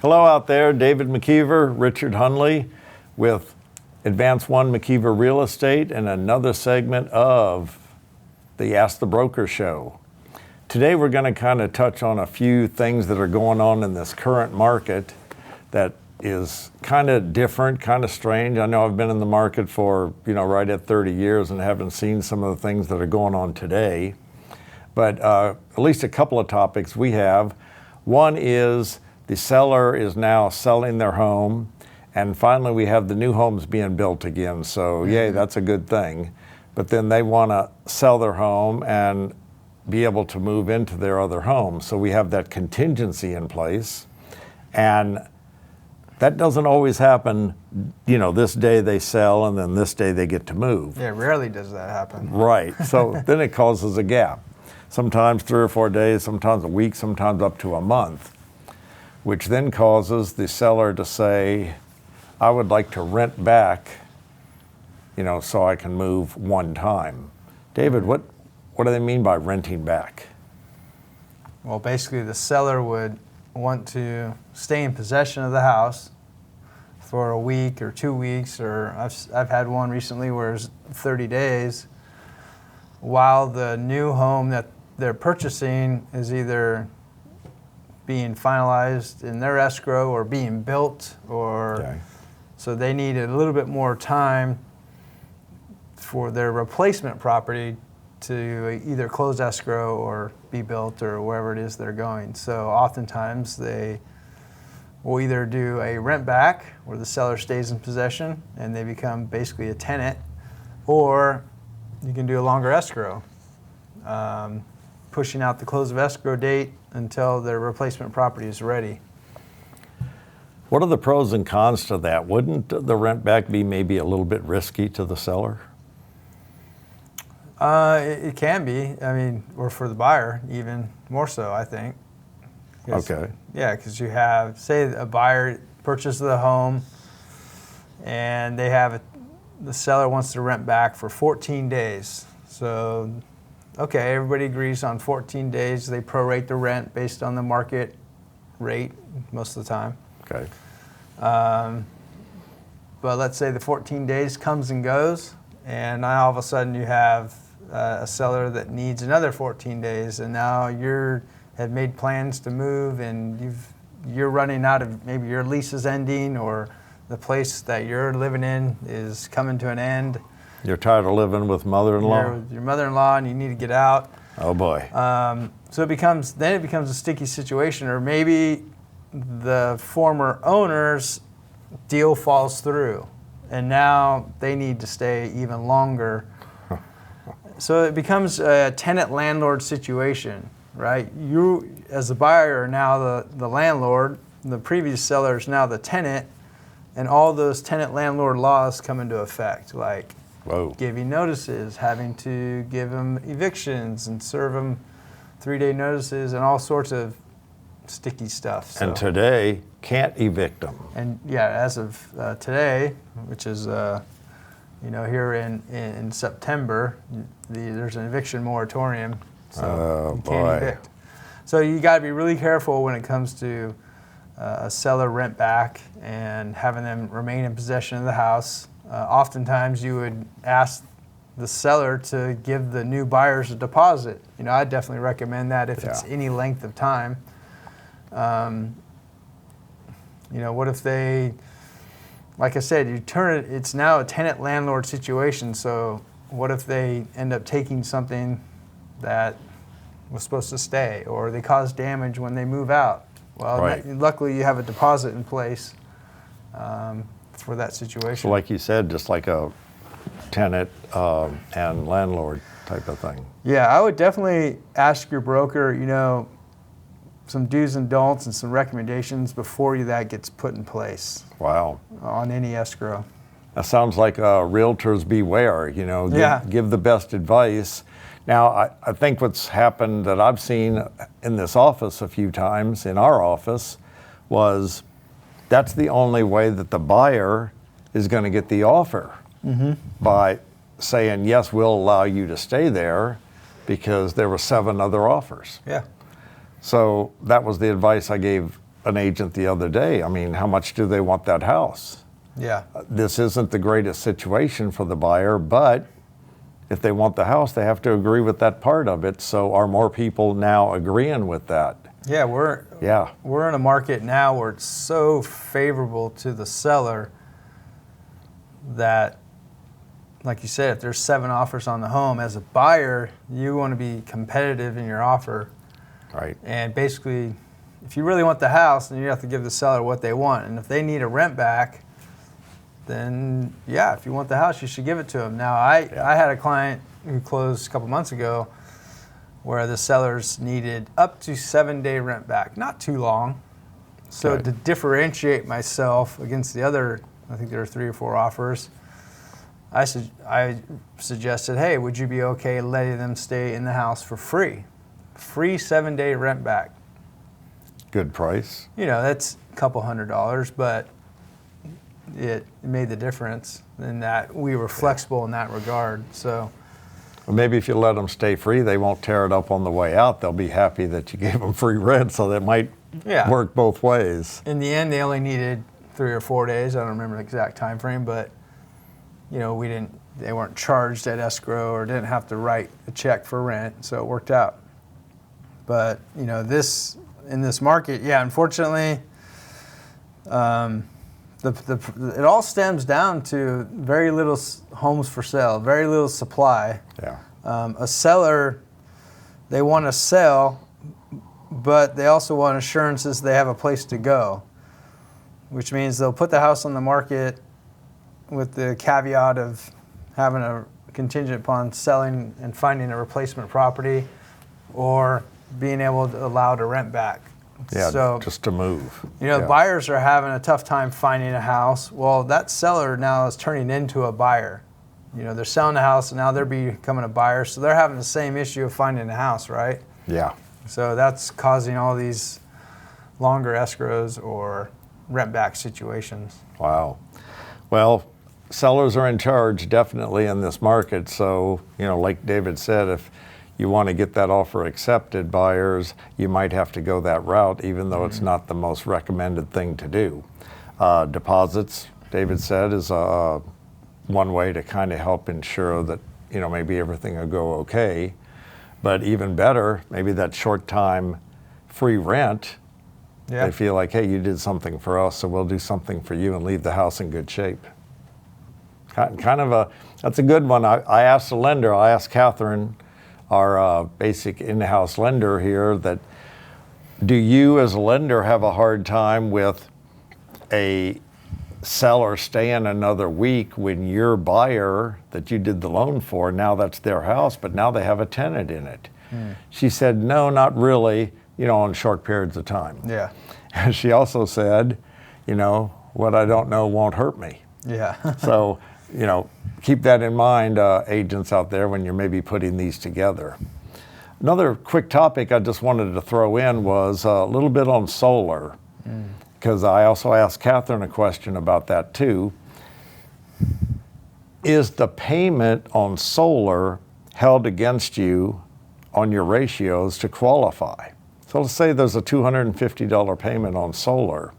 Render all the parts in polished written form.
Hello out there, David McKeever, Richard Hunley with Advance One McKeever Real Estate and another segment of the Ask the Broker Show. Today we're going to kind of touch on a few things that are going on in this current market that is kind of different, kind of strange. I know I've been in the market for, right at 30 years and haven't seen some of the things that are going on today. But at least a couple of topics we have. One is the seller is now selling their home, and finally we have the new homes being built again. So yay, that's a good thing. But then they want to sell their home and be able to move into their other home. So we have that contingency in place. And that doesn't always happen, this day they sell and then this day they get to move. Yeah, rarely does that happen. Right. So then it causes a gap. Sometimes 3 or 4 days, sometimes a week, sometimes up to a month, which then causes the seller to say, I would like to rent back, so I can move one time. David, what do they mean by renting back? Well, basically the seller would want to stay in possession of the house for a week or 2 weeks, or I've had one recently where it's 30 days, while the new home that they're purchasing is either being finalized in their escrow or being built, or so they need a little bit more time for their replacement property to either close escrow or be built or wherever it is they're going. So oftentimes they will either do a rent back where the seller stays in possession and they become basically a tenant, or you can do a longer escrow, pushing out the close of escrow date until their replacement property is ready. What are the pros and cons to that? Wouldn't the rent back be maybe a little bit risky to the seller? It can be. Or for the buyer, even more so, I think. Okay. Yeah, because you have, say, a buyer purchases the home, and the seller wants to rent back for 14 days. So, okay, everybody agrees on 14 days. They prorate the rent based on the market rate most of the time. Okay. But let's say the 14 days comes and goes, and now all of a sudden you have a seller that needs another 14 days, and now you have made plans to move, and you're running out of, maybe your lease is ending, or the place that you're living in is coming to an end. You're tired of living with mother-in-law? Your mother-in-law, and you need to get out. Oh boy. So it becomes a sticky situation, or maybe the former owner's deal falls through, and now they need to stay even longer. So it becomes a tenant-landlord situation, right? You, as the buyer, are now the landlord. The previous seller is now the tenant, and all those tenant-landlord laws come into effect, like giving notices, having to give them evictions and serve them 3-day notices, and all sorts of sticky stuff. So. And today, can't evict them. And yeah, as of today, which is here in September, there's an eviction moratorium, so you can't evict. So you got to be really careful when it comes to a seller rent back and having them remain in possession of the house. Oftentimes you would ask the seller to give the new buyers a deposit. I definitely recommend that if it's any length of time. What if they, like I said, it's now a tenant-landlord situation, so what if they end up taking something that was supposed to stay, or they cause damage when they move out? Well, luckily you have a deposit in place for that situation. So like you said, just like a tenant and landlord type of thing. Yeah, I would definitely ask your broker, some do's and don'ts and some recommendations before that gets put in place. Wow. On any escrow. That sounds like realtors beware, give the best advice. Now, I think what's happened that I've seen in this office a few times, in our office, was that's the only way that the buyer is going to get the offer, by saying, yes, we'll allow you to stay there because there were 7 other offers. Yeah. So that was the advice I gave an agent the other day. I mean, how much do they want that house? Yeah. This isn't the greatest situation for the buyer, but if they want the house, they have to agree with that part of it. So are more people now agreeing with that? Yeah, we're in a market now where it's so favorable to the seller that, like you said, if there's 7 offers on the home, as a buyer, you want to be competitive in your offer. Right. And basically, if you really want the house, then you have to give the seller what they want. And if they need a rent back, then yeah, if you want the house, you should give it to them. Now, I had a client who closed a couple months ago where the sellers needed up to 7-day rent back, not too long. So Okay. to differentiate myself against the other, I think there were 3 or 4 offers, I suggested, hey, would you be okay letting them stay in the house for free? Free 7-day rent back. Good price. You know, that's a couple $100, but it made the difference in that we were flexible in that regard. So Well, maybe if you let them stay free, they won't tear it up on the way out. They'll be happy that you gave them free rent, so that might work both ways. in the end, they only needed 3 or 4 days. I don't remember the exact time frame, but you know, they weren't charged at escrow or didn't have to write a check for rent, so it worked out. But you know, in this market, yeah, unfortunately, it all stems down to very little homes for sale, very little supply. Yeah. A seller, they want to sell, but they also want assurances they have a place to go, which means they'll put the house on the market with the caveat of having a contingent upon selling and finding a replacement property or being able to allow to rent back. Yeah, so, just to move. you know, Yeah. buyers are having a tough time finding a house. Well, that seller now is turning into a buyer. You know, they're selling the house and now they're becoming a buyer. So they're having the same issue of finding a house, right? Yeah. So that's causing all these longer escrows or rent back situations. Wow. Well, sellers are in charge definitely in this market. So, you know, like David said, if you want to get that offer accepted, buyers, you might have to go that route, even though it's not the most recommended thing to do. Deposits, David said, is one way to kind of help ensure that, you know, maybe everything will go okay. But even better, maybe that short time free rent, Yeah. they feel like, hey, you did something for us, so we'll do something for you and leave the house in good shape. That's a good one. I asked the lender, I asked Catherine, our basic in-house lender here, that do you as a lender have a hard time with a seller staying another week when your buyer that you did the loan for, now that's their house, but now they have a tenant in it? She said, no, not really, you know, on short periods of time. Yeah. And she also said, you know, what I don't know won't hurt me. Yeah. So, you know, keep that in mind, agents out there, when you're maybe putting these together. Another quick topic I just wanted to throw in was a little bit on solar, because I also asked Catherine a question about that too. Is the payment on solar held against you on your ratios to qualify? So let's say there's a $250 payment on solar.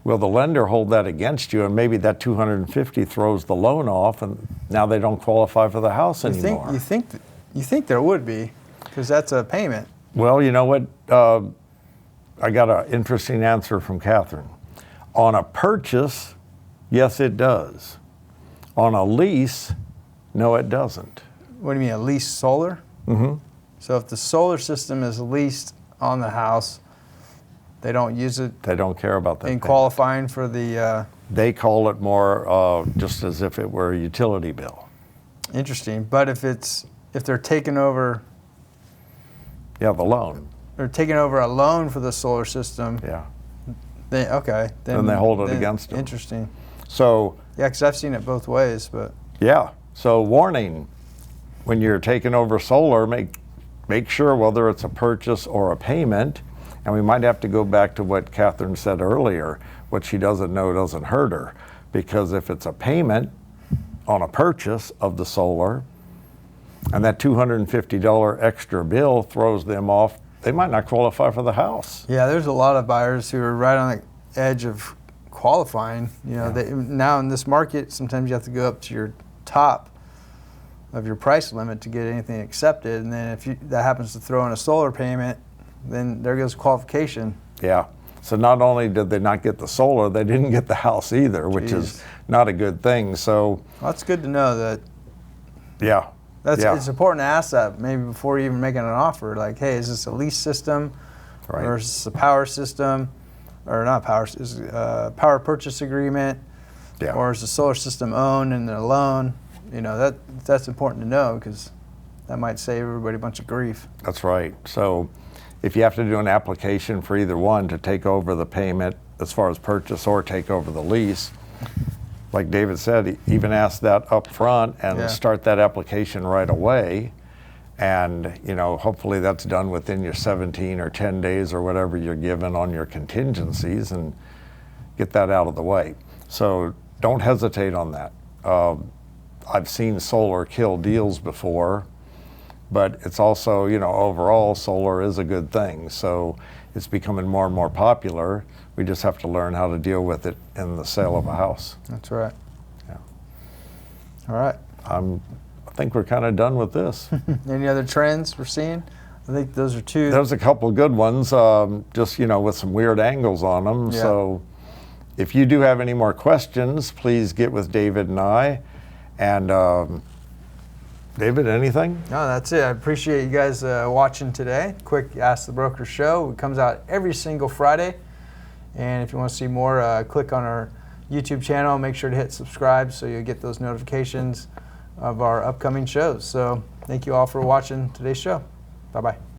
Will the lender hold that against you, and maybe that $250 throws the loan off, and now they don't qualify for the house anymore? You think there would be, because that's a payment. Well, you know what? I got an interesting answer from Catherine. On a purchase, yes, it does. On a lease, no, it doesn't. What do you mean, a leased solar? Mm-hmm. So if the solar system is leased on the house, they don't use it They don't care about that. in payment. qualifying for the. They call it more just as if it were a utility bill. Interesting, but if they're taking over, Yeah, the loan. they're taking over a loan for the solar system. Yeah. Then they hold it against them. Interesting. So, Yeah, because I've seen it both ways, but yeah. So warning, when you're taking over solar, make sure whether it's a purchase or a payment, and we might have to go back to what Catherine said earlier, what she doesn't know doesn't hurt her, because if it's a payment on a purchase of the solar, and that $250 extra bill throws them off they might not qualify for the house. Yeah, there's a lot of buyers who are right on the edge of qualifying. You know, now in this market, sometimes you have to go up to your top of your price limit to get anything accepted, and then if that happens to throw in a solar payment, then there goes qualification. Yeah. So not only did they not get the solar, they didn't get the house either, which is not a good thing. So well, that's good to know that. Yeah. It's important to ask that maybe before you even making an offer. Like, hey, is this a lease system, or is this a power system, or not power? Is a power purchase agreement, or is the solar system owned and a loan? You know, that's important to know because that might save everybody a bunch of grief. That's right. So if you have to do an application for either one to take over the payment as far as purchase or take over the lease, like David said, even ask that up front and start that application right away. And, you know, hopefully that's done within your 17 or 10 days or whatever you're given on your contingencies, and get that out of the way. So don't hesitate on that. I've seen solar kill deals before, but it's also, you know, overall solar is a good thing. So it's becoming more and more popular. We just have to learn how to deal with it in the sale of a house. That's right. Yeah. All right. I think we're kind of done with this. Any other trends we're seeing? I think those are two. There's a couple of good ones, just, you know, with some weird angles on them. Yeah. So if you do have any more questions, please get with David and I. And David, anything? No, that's it. I appreciate you guys watching today. Quick Ask the Broker show. It comes out every single Friday. And if you want to see more, click on our YouTube channel. Make sure to hit subscribe so you'll get those notifications of our upcoming shows. So thank you all for watching today's show. Bye-bye.